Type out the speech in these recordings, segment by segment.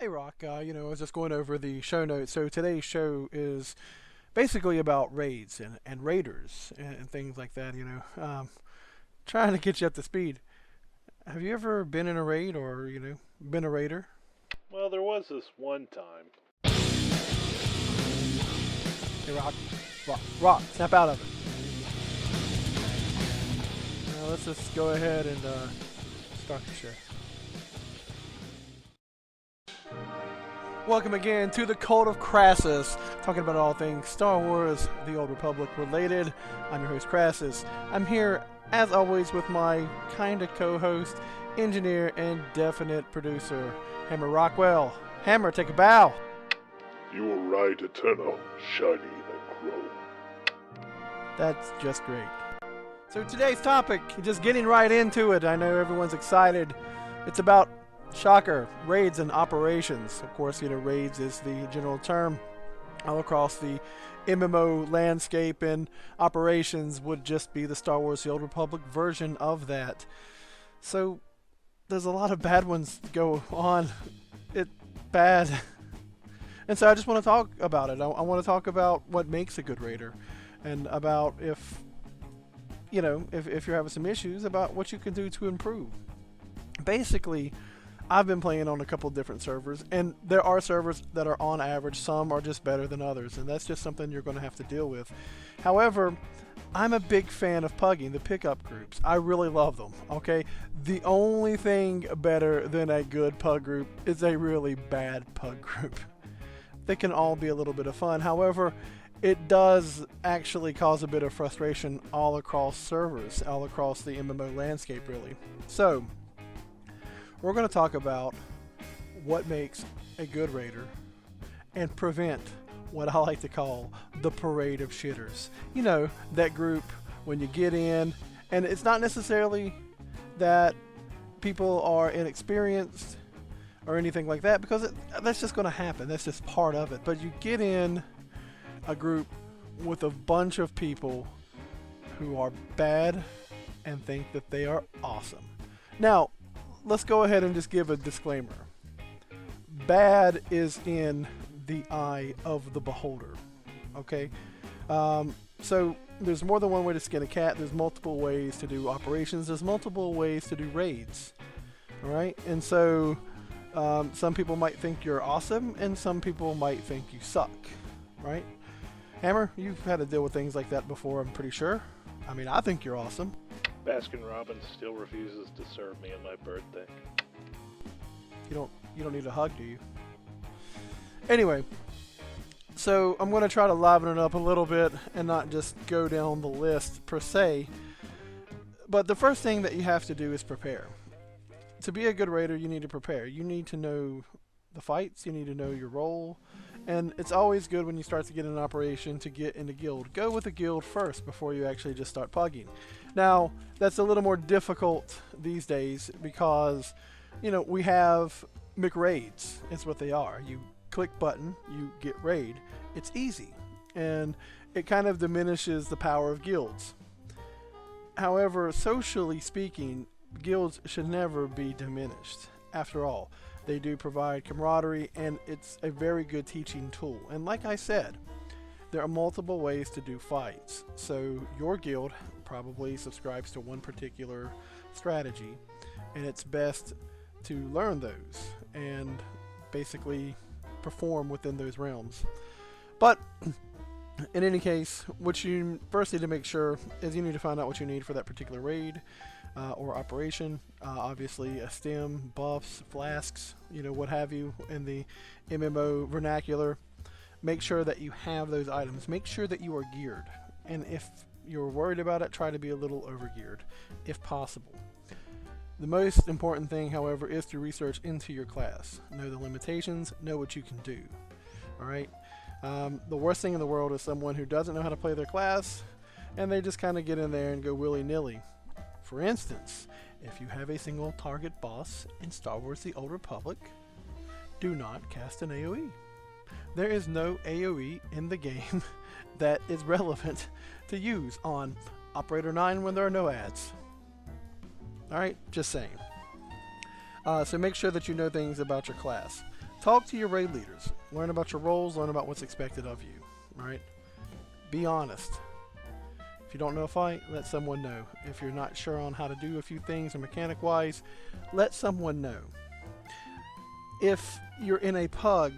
Hey Rock, I was just going over the show notes. So today's show is basically about raids and raiders and things like that, trying to get you up to speed. Have you ever been in a raid or, been a raider? Well, there was this one time. Hey Rock, snap out of it. Now let's just go ahead and start the show. Welcome again to the Cult of Crasus, talking about all things Star Wars, the Old Republic related. I'm your host Crasus. I'm here, as always, with my kinda co-host, engineer, and definite producer, Hammer Rockwell. Hammer, take a bow. You will ride eternal, shiny and crow. That's just great. So today's topic, just getting right into it. I know everyone's excited. It's about shocker, raids and operations. Of course, raids is the general term all across the MMO landscape, and operations would just be the Star Wars The Old Republic version of that. So there's a lot of bad ones go on. It's bad. And so I just want to talk about it. I want to talk about what makes a good raider, and about if you're having some issues, about what you can do to improve. Basically, I've been playing on a couple of different servers, and there are servers that are on average. Some are just better than others, and that's just something you're going to have to deal with. However, I'm a big fan of pugging, the pickup groups. I really love them, okay? The only thing better than a good pug group is a really bad pug group. They can all be a little bit of fun. However, it does actually cause a bit of frustration all across servers, all across the MMO landscape, really. So we're going to talk about what makes a good raider and prevent what I like to call the parade of shitters. That group when you get in, and it's not necessarily that people are inexperienced or anything like that, because that's just going to happen. That's just part of it. But you get in a group with a bunch of people who are bad and think that they are awesome. Now, let's go ahead and just give a disclaimer. Bad is in the eye of the beholder, okay? So there's more than one way to skin a cat. There's multiple ways to do operations. There's multiple ways to do raids, all right? And so some people might think you're awesome, and some people might think you suck, right? Hammer, you've had to deal with things like that before, I'm pretty sure. I mean, I think you're awesome. Baskin Robbins still refuses to serve me on my birthday. You don't need a hug, do you? Anyway, so I'm going to try to liven it up a little bit and not just go down the list per se. But the first thing that you have to do is prepare. To be a good raider, you need to prepare. You need to know the fights. You need to know your role. And it's always good when you start to get an operation to get into guild. Go with a guild first before you actually just start pugging. Now, that's a little more difficult these days because, we have McRaids. It's what they are. You click button, you get raid. It's easy. And it kind of diminishes the power of guilds. However, socially speaking, guilds should never be diminished. After all, they do provide camaraderie, and it's a very good teaching tool. And like I said, there are multiple ways to do fights. So your guild probably subscribes to one particular strategy, and it's best to learn those and basically perform within those realms. But in any case, what you first need to make sure is you need to find out what you need for that particular raid or operation. Obviously, a stem, buffs, flasks, what have you in the MMO vernacular. Make sure that you have those items. Make sure that you are geared. And if you're worried about it, try to be a little overgeared, if possible. The most important thing, however, is to research into your class. Know the limitations, know what you can do. Alright? The worst thing in the world is someone who doesn't know how to play their class, and they just kind of get in there and go willy-nilly. For instance, if you have a single target boss in Star Wars The Old Republic, do not cast an AoE. There is no AoE in the game that is relevant to use on Operator 9 when there are no ads. Alright, just saying. So make sure that you know things about your class. talk to your raid leaders. Learn about your roles. Learn about what's expected of you. All right? Be honest. If you don't know a fight, let someone know. If you're not sure on how to do a few things or mechanic-wise, let someone know. If you're in a pug,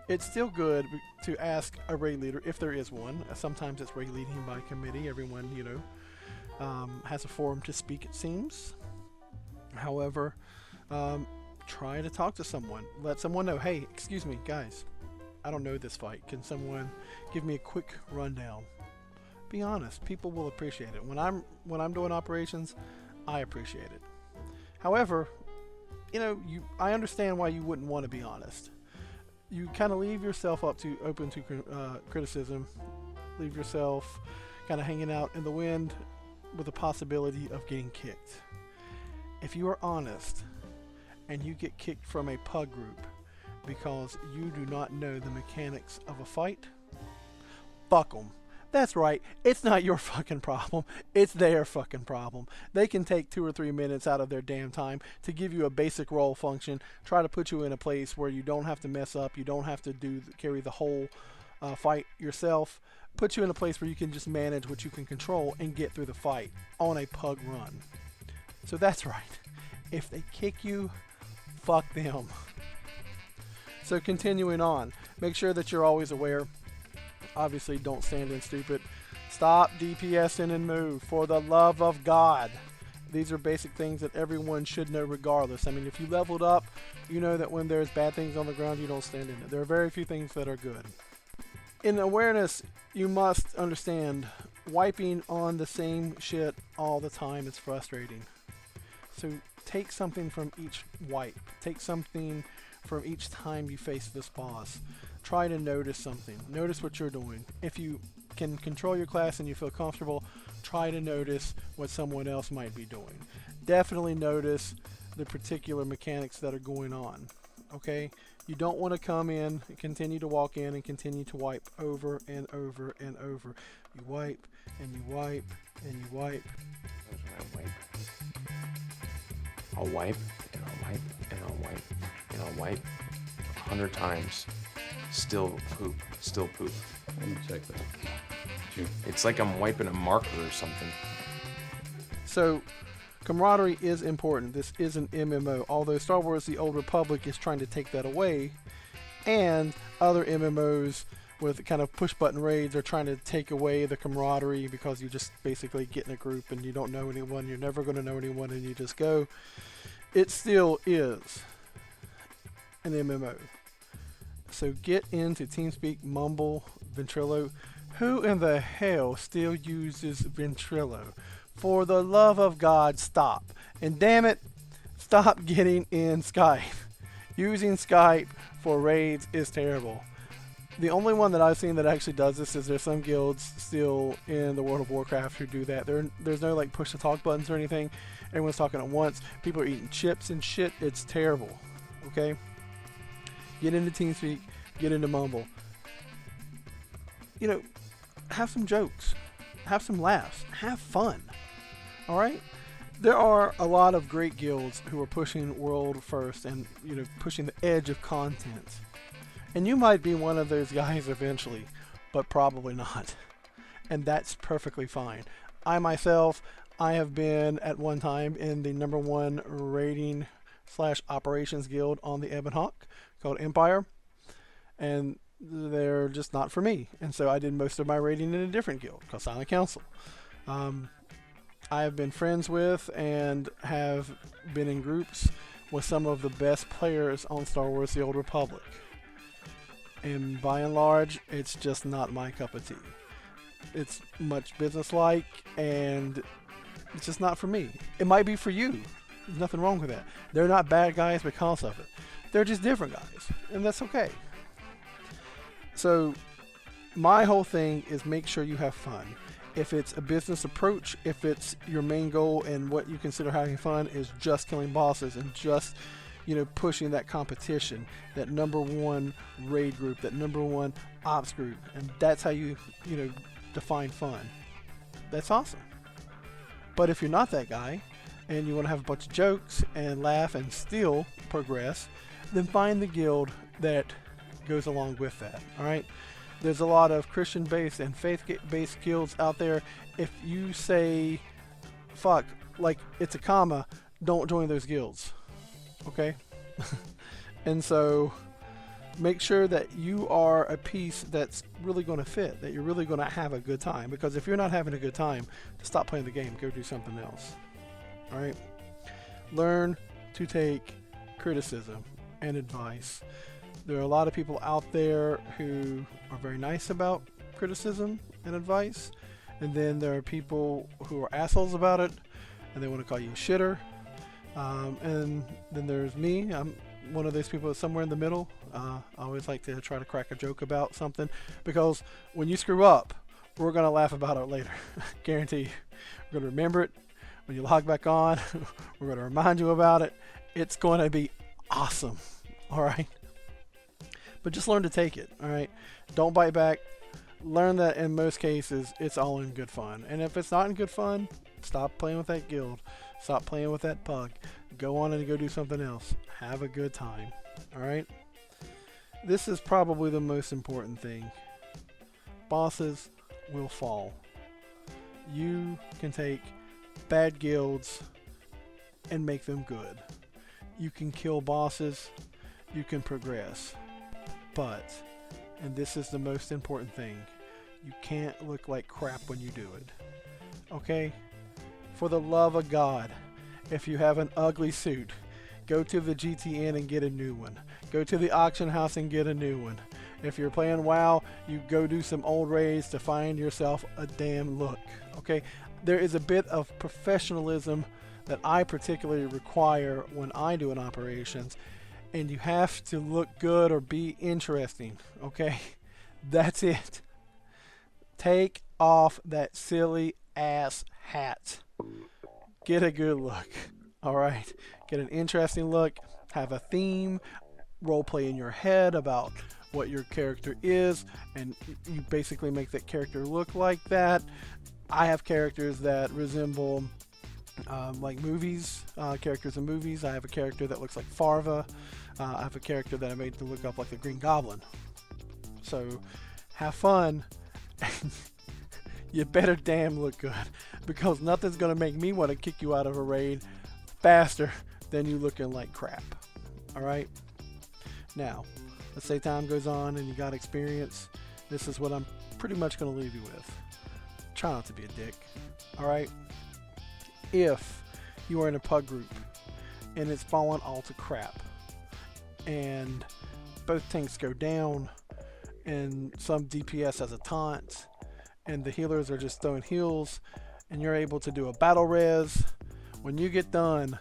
it's still good to ask a raid leader, if there is one. Sometimes it's raid leading by committee. Everyone, has a forum to speak, it seems. However, try to talk to someone. Let someone know, hey, excuse me, guys, I don't know this fight. Can someone give me a quick rundown? Be honest. People will appreciate it. When I'm doing operations, I appreciate it. However, I understand why you wouldn't want to be honest. You kind of leave yourself open to criticism. Leave yourself kind of hanging out in the wind with the possibility of getting kicked. If you are honest and you get kicked from a pug group because you do not know the mechanics of a fight, fuck them. That's right. It's not your fucking problem. It's their fucking problem. They can take 2 or 3 minutes out of their damn time to give you a basic role function, try to put you in a place where you don't have to mess up, you don't have to carry the whole fight yourself, put you in a place where you can just manage what you can control and get through the fight on a pug run. So that's right. If they kick you, fuck them. So continuing on, make sure that you're always aware. Obviously, don't stand in stupid. Stop DPSing and move, for the love of God. These are basic things that everyone should know regardless. I mean, if you leveled up, you know that when there's bad things on the ground, you don't stand in it. There are very few things that are good. In awareness, you must understand, wiping on the same shit all the time is frustrating. So take something from each wipe. Take something from each time you face this boss. Try to notice something. Notice what you're doing. If you can control your class and you feel comfortable, try to notice what someone else might be doing. Definitely notice the particular mechanics that are going on. Okay? You don't want to come in and continue to walk in and continue to wipe over and over and over. You wipe and you wipe and you wipe. I'll wipe and I'll wipe and I'll wipe and I'll wipe 100 times. Still poop. Let me check that. It's like I'm wiping a marker or something. So, camaraderie is important. This is an MMO. Although Star Wars The Old Republic is trying to take that away, and other MMOs with kind of push-button raids are trying to take away the camaraderie because you just basically get in a group and you don't know anyone, you're never going to know anyone, and you just go. It still is an MMO. So get into TeamSpeak, Mumble, Ventrilo. Who in the hell still uses Ventrilo? For the love of God, stop. And damn it, stop getting in Skype. Using Skype for raids is terrible. The only one that I've seen that actually does this is there's some guilds still in the World of Warcraft who do that. There's no like push to talk buttons or anything. Everyone's talking at once. People are eating chips and shit. It's terrible. Okay? Get into TeamSpeak, get into Mumble. Have some jokes, have some laughs, have fun. All right? There are a lot of great guilds who are pushing world first and pushing the edge of content. And you might be one of those guys eventually, but probably not. And that's perfectly fine. I myself, I have been at one time in the #1 raiding / operations guild on the Ebon Hawk called Empire, and they're just not for me. And so I did most of my raiding in a different guild called Silent Council. I have been friends with and have been in groups with some of the best players on Star Wars The Old Republic. And by and large, it's just not my cup of tea. It's much business-like, and it's just not for me. It might be for you. There's nothing wrong with that. They're not bad guys because of it. They're just different guys, and that's okay. So, my whole thing is make sure you have fun. If it's a business approach, if it's your main goal and what you consider having fun is just killing bosses and just pushing that competition, that #1 raid group, that #1 ops group, and that's how you define fun. That's awesome. But if you're not that guy, and you want to have a bunch of jokes and laugh and still progress, then find the guild that goes along with that. All right. There's a lot of Christian-based and faith-based guilds out there. If you say, fuck, like it's a comma, don't join those guilds. Okay? And so make sure that you are a piece that's really going to fit, that you're really going to have a good time. Because if you're not having a good time, stop playing the game. Go do something else. All right? Learn to take criticism and advice. There are a lot of people out there who are very nice about criticism and advice, and then there are people who are assholes about it, and they want to call you a shitter. And then there's me. I'm one of those people that's somewhere in the middle. I always like to try to crack a joke about something, because when you screw up, we're going to laugh about it later. Guarantee you. We're going to remember it. When you log back on, we're going to remind you about it. It's going to be awesome. All right? But just learn to take it, all right? Don't bite back. Learn that in most cases, it's all in good fun. And if it's not in good fun, stop playing with that guild. Stop playing with that pug. Go on and go do something else. Have a good time, all right? This is probably the most important thing. Bosses will fall. You can take bad guilds and make them good. You can kill bosses. You can progress. But, and this is the most important thing, you can't look like crap when you do it. Okay? For the love of God, if you have an ugly suit, go to the GTN and get a new one. Go to the auction house and get a new one. If you're playing WoW, you go do some old raids to find yourself a damn look. Okay? There is a bit of professionalism that I particularly require when I do an operations. And you have to look good or be interesting, okay? That's it. Take off that silly ass hat. Get a good look, all right? Get an interesting look. Have a theme. Role play in your head about what your character is, and you basically make that character look like that. I have characters that resemble like movies, characters in movies. I have a character that looks like Farva. I have a character that I made to look up like the Green Goblin. So have fun. You better damn look good, because nothing's going to make me want to kick you out of a raid faster than you looking like crap. Alright? Now, let's say time goes on and you got experience. This is what I'm pretty much going to leave you with. Try not to be a dick. Alright? If you are in a pug group and it's fallen all to crap, and both tanks go down, and some DPS has a taunt, and the healers are just throwing heals, and you're able to do a battle res, when you get done,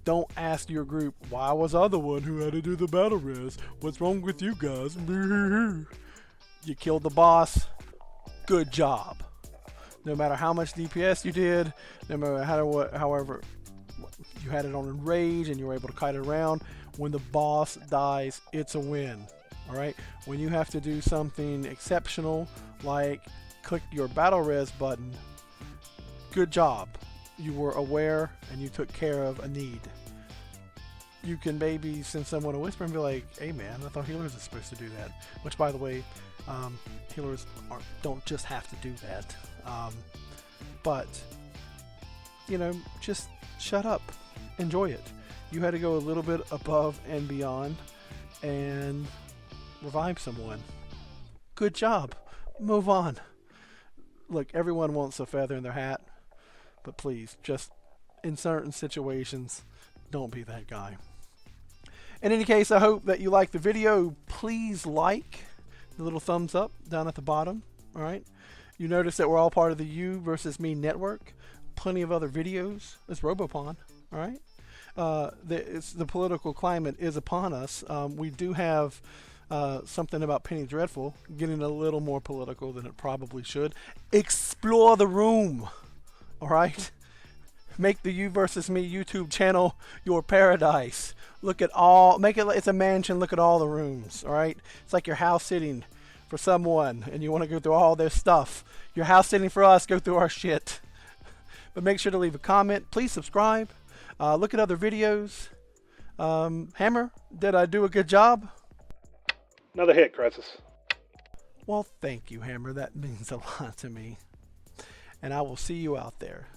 don't ask your group, why was I the one who had to do the battle res? What's wrong with you guys? You killed the boss. Good job. No matter how much DPS you did, no matter however you had it on enrage and you were able to kite it around, when the boss dies, it's a win. Alright? When you have to do something exceptional, like click your battle res button, good job. You were aware and you took care of a need. You can maybe send someone a whisper and be like, hey man, I thought healers are supposed to do that. Which, by the way, healers don't just have to do that. But, you know, just shut up. Enjoy it. You had to go a little bit above and beyond and revive someone. Good job. Move on. Look, everyone wants a feather in their hat, but please, just in certain situations, don't be that guy. In any case, I hope that you liked the video. Please like the little thumbs up down at the bottom. All right. You notice that we're all part of the You versus Me network. Plenty of other videos. It's Robopon. All right. The political climate is upon us. We do have something about Penny Dreadful getting a little more political than it probably should. Explore the room. All right. Make the You versus Me YouTube channel your paradise. Look at all. Make it. It's a mansion. Look at all the rooms. All right. It's like your house sitting for someone, and you want to go through all their stuff. Your house sitting for us. Go through our shit. But make sure to leave a comment. Please subscribe. Look at other videos. Hammer, did I do a good job? Another hit, Crasus. Well, thank you, Hammer. That means a lot to me. And I will see you out there.